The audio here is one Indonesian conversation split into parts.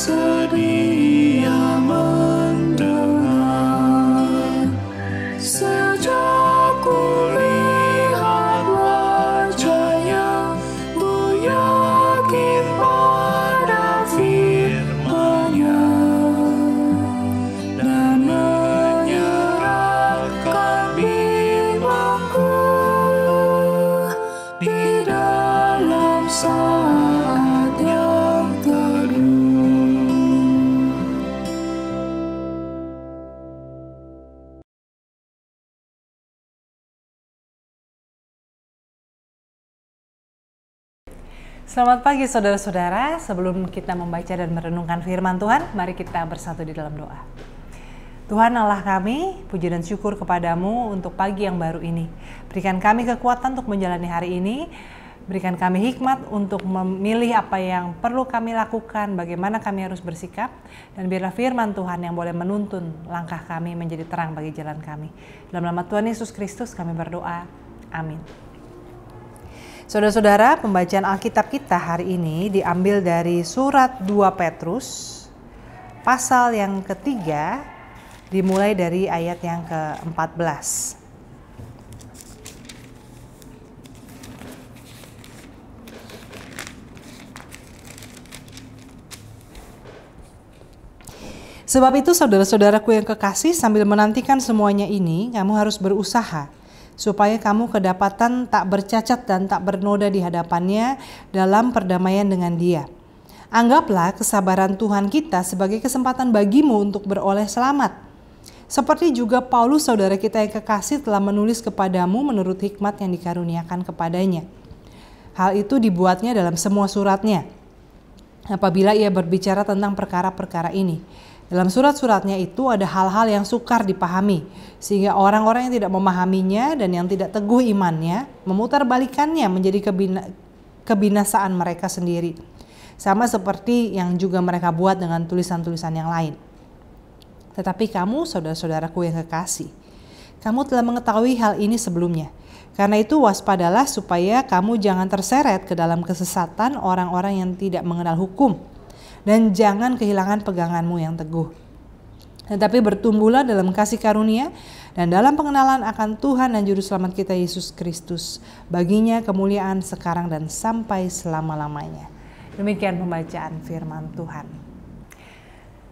sedia mendengar. Sejak kulihat wajahnya, ku yakin pada firman-Nya dan menyerahkan bimbangku di dalam saat yang teduh. Selamat pagi saudara-saudara, sebelum kita membaca dan merenungkan firman Tuhan, mari kita bersatu di dalam doa. Tuhan Allah kami, puji dan syukur kepadamu untuk pagi yang baru ini. Berikan kami kekuatan untuk menjalani hari ini, berikan kami hikmat untuk memilih apa yang perlu kami lakukan, bagaimana kami harus bersikap, dan biarlah firman Tuhan yang boleh menuntun langkah kami menjadi terang bagi jalan kami. Dalam nama Tuhan Yesus Kristus kami berdoa, amin. Saudara-saudara, pembacaan Alkitab kita hari ini diambil dari surat 2 Petrus, pasal yang ketiga, dimulai dari ayat yang ke-14. Sebab itu saudara-saudaraku yang kekasih, sambil menantikan semuanya ini, kamu harus berusaha supaya kamu kedapatan tak bercacat dan tak bernoda di hadapannya dalam perdamaian dengan Dia. Anggaplah kesabaran Tuhan kita sebagai kesempatan bagimu untuk beroleh selamat. Seperti juga Paulus saudara kita yang kekasih telah menulis kepadamu menurut hikmat yang dikaruniakan kepadanya. Hal itu dibuatnya dalam semua suratnya, apabila ia berbicara tentang perkara-perkara ini. Dalam surat-suratnya itu ada hal-hal yang sukar dipahami, sehingga orang-orang yang tidak memahaminya dan yang tidak teguh imannya memutarbalikannya menjadi kebinasaan mereka sendiri. Sama seperti yang juga mereka buat dengan tulisan-tulisan yang lain. Tetapi kamu, saudara-saudaraku yang kekasih, kamu telah mengetahui hal ini sebelumnya. Karena itu waspadalah supaya kamu jangan terseret ke dalam kesesatan orang-orang yang tidak mengenal hukum. Dan jangan kehilangan peganganmu yang teguh. Tetapi bertumbuhlah dalam kasih karunia dan dalam pengenalan akan Tuhan dan Juru Selamat kita Yesus Kristus. Baginya kemuliaan sekarang dan sampai selama-lamanya. Demikian pembacaan firman Tuhan.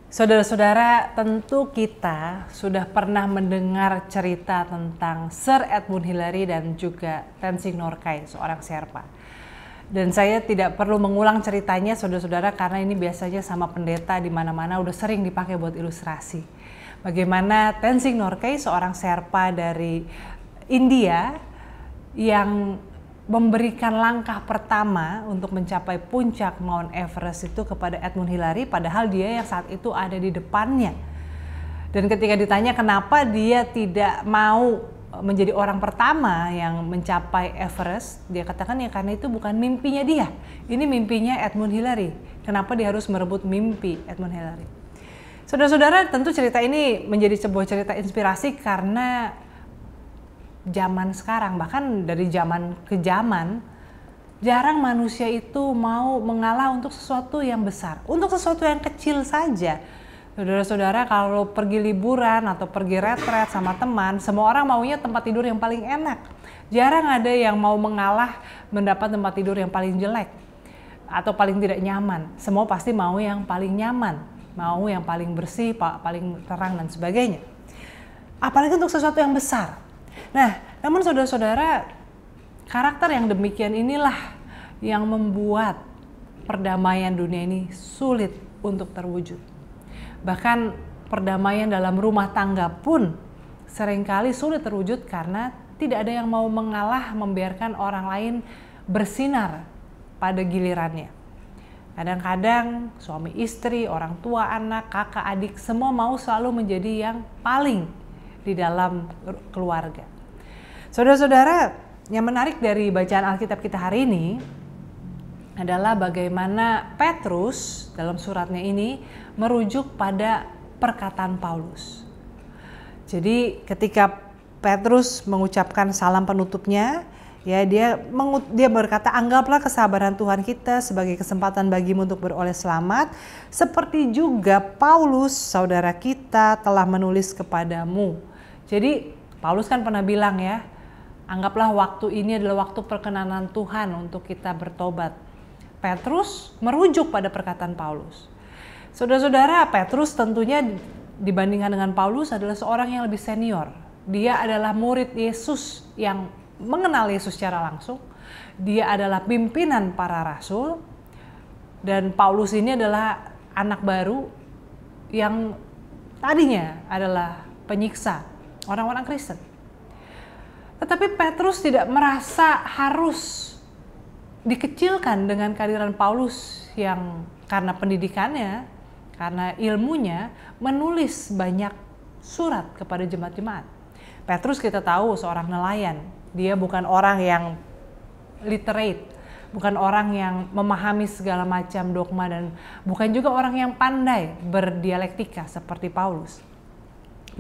Saudara-saudara, tentu kita sudah pernah mendengar cerita tentang Sir Edmund Hillary dan juga Tenzing Norgay, seorang Sherpa. Dan saya tidak perlu mengulang ceritanya saudara-saudara, karena ini biasanya sama pendeta di mana-mana udah sering dipakai buat ilustrasi. Bagaimana Tenzing Norgay, seorang Sherpa dari India yang memberikan langkah pertama untuk mencapai puncak Mount Everest itu kepada Edmund Hillary, padahal dia yang saat itu ada di depannya. Dan ketika ditanya kenapa dia tidak mau menjadi orang pertama yang mencapai Everest, dia katakan ya karena itu bukan mimpinya dia. Ini mimpinya Edmund Hillary. Kenapa dia harus merebut mimpi Edmund Hillary? Saudara-saudara, tentu cerita ini menjadi sebuah cerita inspirasi karena zaman sekarang, bahkan dari zaman ke zaman, jarang manusia itu mau mengalah untuk sesuatu yang besar. Untuk sesuatu yang kecil saja. Saudara-saudara, kalau pergi liburan atau pergi retret sama teman, semua orang maunya tempat tidur yang paling enak. Jarang ada yang mau mengalah mendapat tempat tidur yang paling jelek atau paling tidak nyaman. Semua pasti mau yang paling nyaman, mau yang paling bersih, paling terang dan sebagainya. Apalagi untuk sesuatu yang besar. Nah, namun saudara-saudara, karakter yang demikian inilah yang membuat perdamaian dunia ini sulit untuk terwujud. Bahkan perdamaian dalam rumah tangga pun seringkali sulit terwujud karena tidak ada yang mau mengalah membiarkan orang lain bersinar pada gilirannya. Kadang-kadang suami istri, orang tua anak, kakak adik, semua mau selalu menjadi yang paling di dalam keluarga. Saudara-saudara, yang menarik dari bacaan Alkitab kita hari ini adalah bagaimana Petrus dalam suratnya ini merujuk pada perkataan Paulus. Jadi ketika Petrus mengucapkan salam penutupnya, Ya, dia berkata, anggaplah kesabaran Tuhan kita sebagai kesempatan bagimu untuk beroleh selamat, seperti juga Paulus saudara kita telah menulis kepadamu. Jadi Paulus kan pernah bilang ya, anggaplah waktu ini adalah waktu perkenanan Tuhan untuk kita bertobat. Petrus merujuk pada perkataan Paulus. Saudara-saudara, Petrus tentunya dibandingkan dengan Paulus adalah seorang yang lebih senior. Dia adalah murid Yesus yang mengenal Yesus secara langsung. Dia adalah pimpinan para rasul. Dan Paulus ini adalah anak baru yang tadinya adalah penyiksa orang-orang Kristen. Tetapi Petrus tidak merasa harus dikecilkan dengan kehadiran Paulus yang karena pendidikannya, karena ilmunya, menulis banyak surat kepada jemaat-jemaat. Petrus kita tahu seorang nelayan. Dia bukan orang yang literate, bukan orang yang memahami segala macam dogma, dan bukan juga orang yang pandai berdialektika seperti Paulus.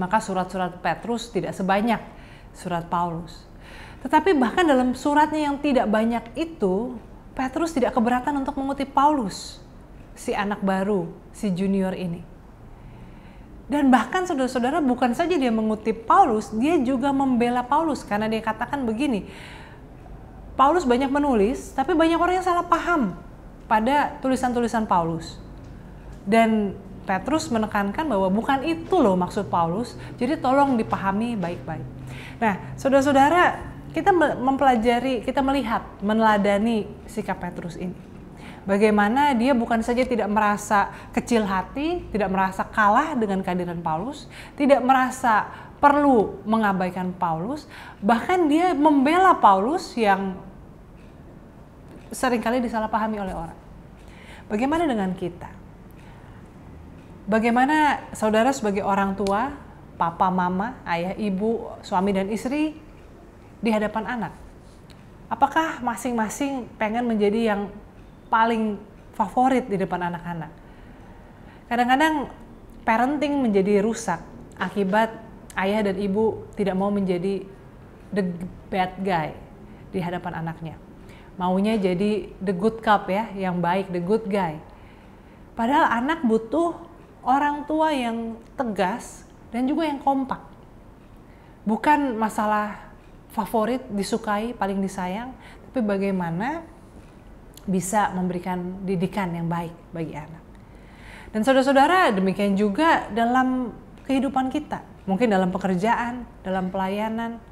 Maka surat-surat Petrus tidak sebanyak surat Paulus. Tetapi bahkan dalam suratnya yang tidak banyak itu, Petrus tidak keberatan untuk mengutip Paulus, si anak baru, si junior ini. Dan bahkan saudara-saudara, bukan saja dia mengutip Paulus, dia juga membela Paulus karena dia katakan begini, Paulus banyak menulis, tapi banyak orang yang salah paham pada tulisan-tulisan Paulus. Dan Petrus menekankan bahwa bukan itu loh maksud Paulus, jadi tolong dipahami baik-baik. Nah, saudara-saudara, kita mempelajari, kita melihat, meneladani sikap Petrus ini. Bagaimana dia bukan saja tidak merasa kecil hati, tidak merasa kalah dengan kehadiran Paulus, tidak merasa perlu mengabaikan Paulus, bahkan dia membela Paulus yang seringkali disalahpahami oleh orang. Bagaimana dengan kita? Bagaimana saudara sebagai orang tua, papa, mama, ayah, ibu, suami dan istri di hadapan anak? Apakah masing-masing pengen menjadi yang paling favorit di depan anak-anak? Kadang-kadang parenting menjadi rusak akibat ayah dan ibu tidak mau menjadi the bad guy di hadapan anaknya. Maunya jadi the good cop ya, yang baik, the good guy. Padahal anak butuh orang tua yang tegas dan juga yang kompak. Bukan masalah favorit, disukai, paling disayang, tapi bagaimana bisa memberikan didikan yang baik bagi anak. Dan saudara-saudara, demikian juga dalam kehidupan kita. Mungkin dalam pekerjaan, dalam pelayanan,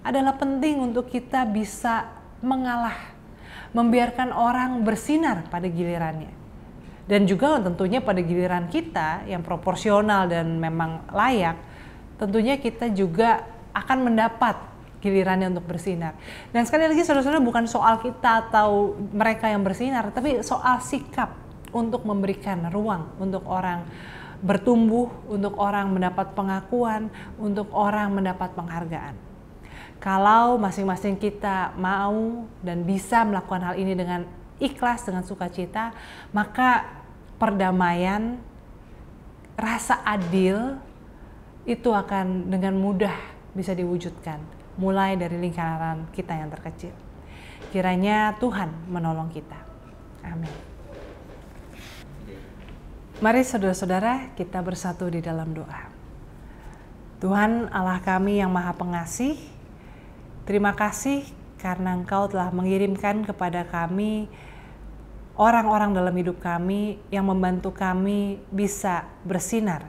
adalah penting untuk kita bisa mengalah, membiarkan orang bersinar pada gilirannya. Dan juga tentunya pada giliran kita yang proporsional dan memang layak, tentunya kita juga akan mendapat gilirannya untuk bersinar. Dan sekali lagi saudara-saudara, bukan soal kita atau mereka yang bersinar, tapi soal sikap untuk memberikan ruang untuk orang bertumbuh, untuk orang mendapat pengakuan, untuk orang mendapat penghargaan. Kalau masing-masing kita mau dan bisa melakukan hal ini dengan ikhlas, dengan sukacita, maka perdamaian, rasa adil itu akan dengan mudah bisa diwujudkan. Mulai dari lingkaran kita yang terkecil. Kiranya Tuhan menolong kita. Amin. Mari saudara-saudara, kita bersatu di dalam doa. Tuhan Allah kami yang Maha Pengasih, terima kasih karena Engkau telah mengirimkan kepada kami orang-orang dalam hidup kami yang membantu kami bisa bersinar,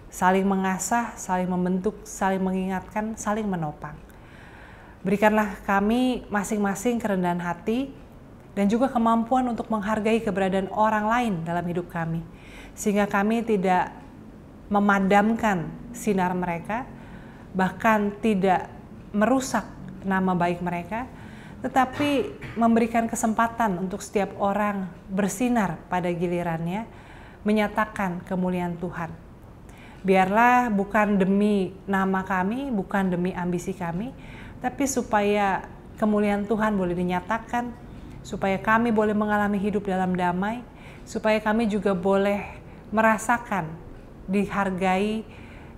saling mengasah, saling membentuk, saling mengingatkan, saling menopang. Berikanlah kami masing-masing kerendahan hati dan juga kemampuan untuk menghargai keberadaan orang lain dalam hidup kami, sehingga kami tidak memadamkan sinar mereka, bahkan tidak merusak nama baik mereka, tetapi memberikan kesempatan untuk setiap orang bersinar pada gilirannya, menyatakan kemuliaan Tuhan. Biarlah bukan demi nama kami, bukan demi ambisi kami, tapi supaya kemuliaan Tuhan boleh dinyatakan, supaya kami boleh mengalami hidup dalam damai, supaya kami juga boleh merasakan, dihargai,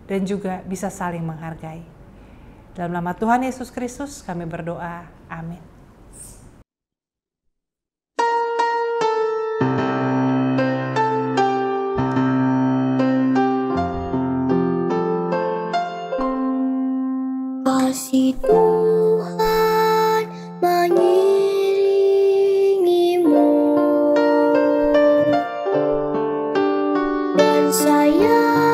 dan juga bisa saling menghargai. Dalam nama Tuhan Yesus Kristus kami berdoa. Amin. Kasih Tuhan mengiringimu dan saya